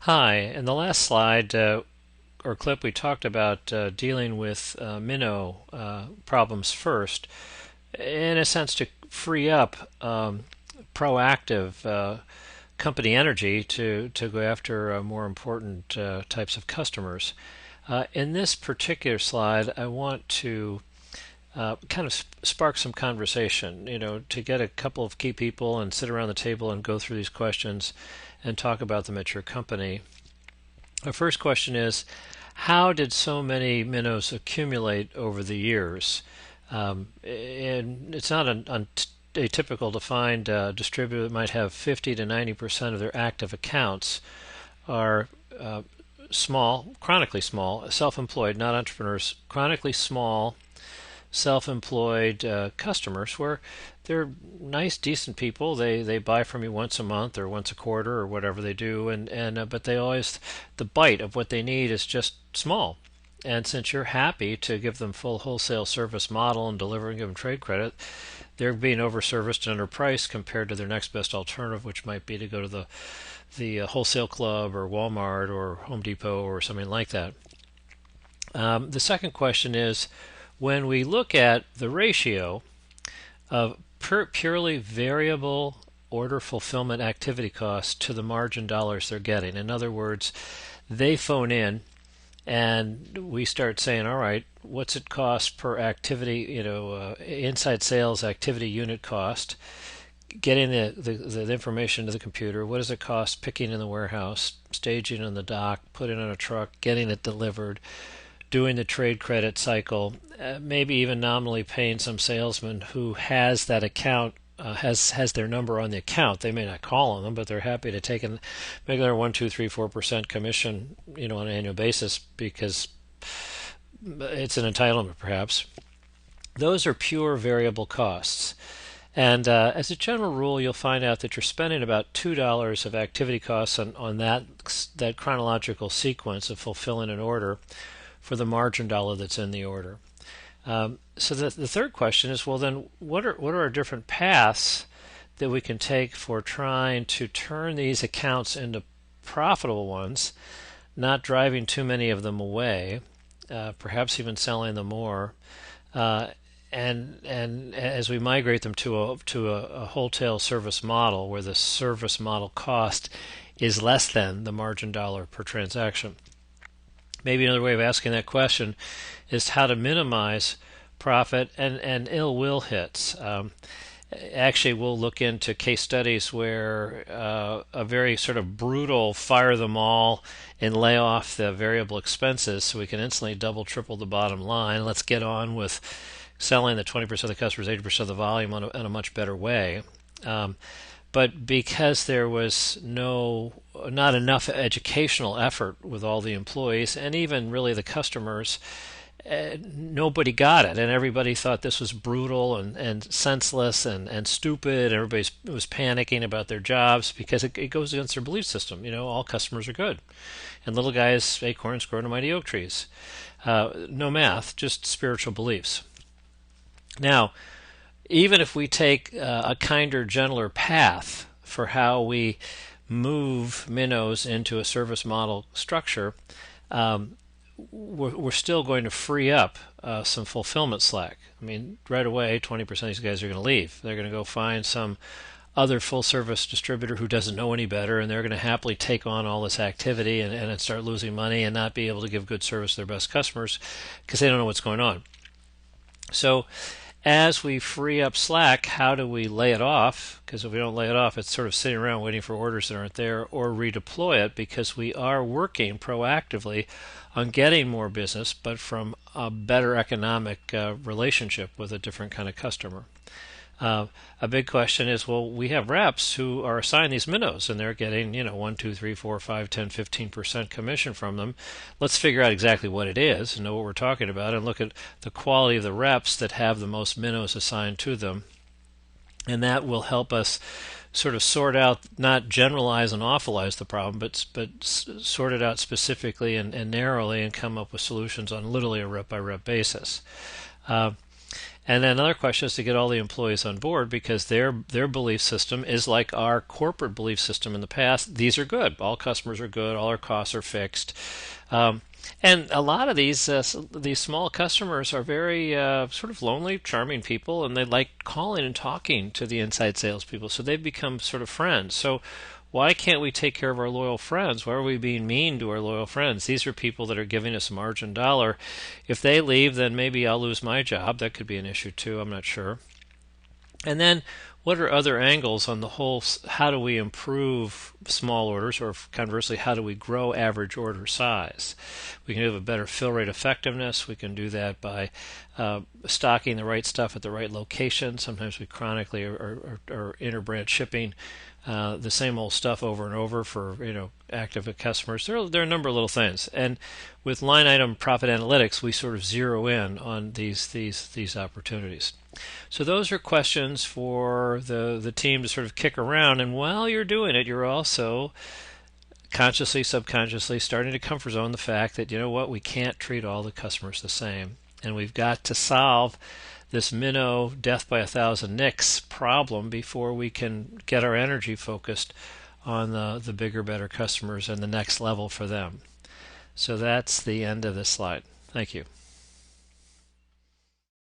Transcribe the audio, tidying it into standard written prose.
Hi, in the last slide or clip, we talked about dealing with Minnow problems first, in a sense to free up proactive company energy to go after more important types of customers. In this particular slide, I want to kind of spark some conversation, to get a couple of key people and sit around the table and go through these questions and talk about them at your company. The first question is, how did so many minnows accumulate over the years? And it's not atypical to find a distributor that might have 50 to 90% of their active accounts are small, chronically small, self-employed, not entrepreneurs, chronically small self-employed customers where they're nice, decent people. They buy from you once a month or once a quarter or whatever they do, and but they always the bite of what they need is just small. And since you're happy to give them full wholesale service model and delivering them trade credit, they're being overserviced and underpriced compared to their next best alternative, which might be to go to the wholesale club or Walmart or Home Depot or something like that. The second question is, when we look at the ratio of purely variable order fulfillment activity costs to the margin dollars they're getting. In other words, they phone in and we start saying, all right, what's it cost per activity, inside sales activity unit cost, getting the information to the computer, what does it cost picking in the warehouse, staging on the dock, putting on a truck, getting it delivered, doing the trade credit cycle, maybe even nominally paying some salesman who has that account, has their number on the account. They may not call on them, but they're happy to take and make their 1, 2, 3, 4% commission, on an annual basis because it's an entitlement, perhaps. Those are pure variable costs. And as a general rule, you'll find out that you're spending about $2 of activity costs on that chronological sequence of fulfilling an order for the margin dollar that's in the order. So the third question is, well, then what are our different paths that we can take for trying to turn these accounts into profitable ones, not driving too many of them away, perhaps even selling them more, and as we migrate them to a wholesale service model where the service model cost is less than the margin dollar per transaction. Maybe another way of asking that question is how to minimize profit and ill will hits. Actually, we'll look into case studies where a very sort of brutal fire them all and lay off the variable expenses so we can instantly double, triple the bottom line. Let's get on with selling the 20% of the customers, 80% of the volume in a much better way. But because there was not enough educational effort with all the employees and even really the customers, nobody got it, and everybody thought this was brutal and senseless and stupid. Everybody was panicking about their jobs because it goes against their belief system. All customers are good, and little guys, acorns grow to mighty oak trees. No math, just spiritual beliefs. Now, even if we take a kinder, gentler path for how we move minnows into a service model structure, we're still going to free up some fulfillment slack. I mean, right away, 20% of these guys are going to leave. They're going to go find some other full service distributor who doesn't know any better, and they're going to happily take on all this activity and start losing money and not be able to give good service to their best customers because they don't know what's going on. So as we free up slack, how do we lay it off? Because if we don't lay it off, it's sort of sitting around waiting for orders that aren't there, or redeploy it because we are working proactively on getting more business, but from a better economic relationship with a different kind of customer. A big question is, well, we have reps who are assigned these minnows and they're getting, 1, 2, 3, 4, 5, 10, 15% commission from them. Let's figure out exactly what it is and know what we're talking about and look at the quality of the reps that have the most minnows assigned to them. And that will help us sort of sort out, not generalize and awfulize the problem, but sort it out specifically and narrowly and come up with solutions on literally a rep by rep basis. And then another question is to get all the employees on board because their belief system is like our corporate belief system in the past. These are good. All customers are good. All our costs are fixed. Um, and a lot of these small customers are very sort of lonely, charming people, and they like calling and talking to the inside salespeople. So they've become sort of friends. So why can't we take care of our loyal friends? Why are we being mean to our loyal friends? These are people that are giving us margin dollar. If they leave, then maybe I'll lose my job. That could be an issue too. I'm not sure. And then what are other angles on the whole? How do we improve small orders, or conversely, how do we grow average order size? We can have a better fill rate effectiveness. We can do that by stocking the right stuff at the right location. Sometimes we chronically or interbranch shipping the same old stuff over and over for active customers. There are a number of little things, and with line item profit analytics, we sort of zero in on these opportunities. So those are questions for the team to sort of kick around. And while you're doing it, you're also consciously, subconsciously starting to comfort zone the fact that, you know what, we can't treat all the customers the same. And we've got to solve this minnow death by 1,000 nicks problem before we can get our energy focused on the bigger, better customers and the next level for them. So that's the end of this slide. Thank you.